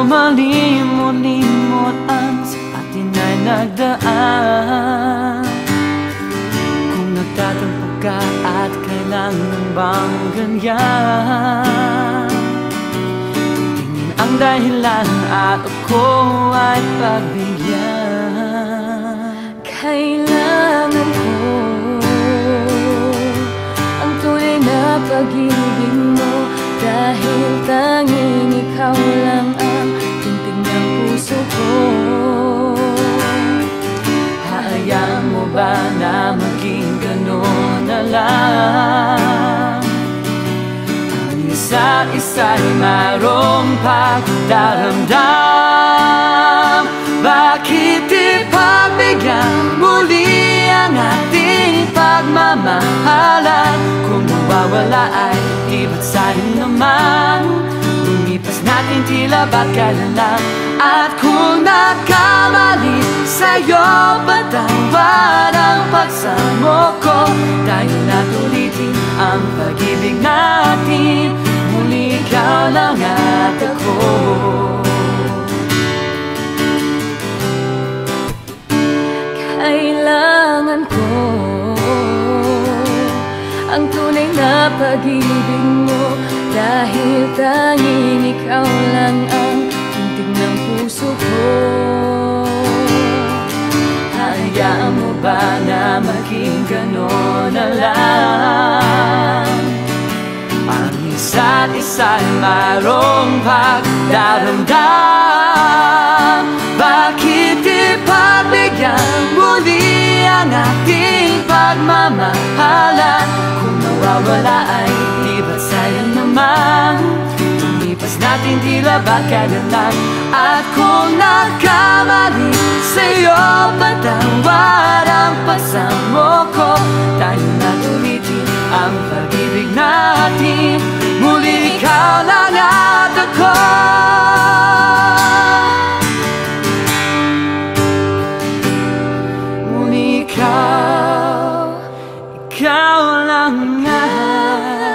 malimot-limot ang sa atin ay nagdaan. Kung nagtatampo ka at kailangan bang ganyan, tingin ang dahilan at ako ay pagbigyan. Kailangan ko ang tunay na pag-ibig mo, dahil tanging ikaw lang ang tintig ng puso ko. Hayaan mo ba na maging gano'n na lang? Ang isa't isa'y mayroong pagdaramdam. Bakit ipagbigyan muli ang ating pagmamahalan? Kung mawawala ay di ba't sayang naman? Lumipas natin tila ba't kailan lang? At kung nagkamali sa'yo, patawad ang pagsamo ko. Tayo na't ulitin ang pag-ibig natin, muli ikaw lang at ako. Kailangan ko ang tunay na pag-ibig mo, dahil tanging ikaw lang ang tintig ng puso ko. Hayaan mo ba na maging gano'n na lang? Ang isa't isa'y mayroong pagdaramdam. Bakit ipagbigyan muli ang ating pagmamahalan? Kung nawawala ay di ba sayang naman? Lumipas natin tila ba't kailan lang? At kung nagkamali sa'yo, patawad ang pagsamo ko. Tayo na't ulitin ang pag-ibig natin, muli ikaw lang at ako. Muli ikaw lang at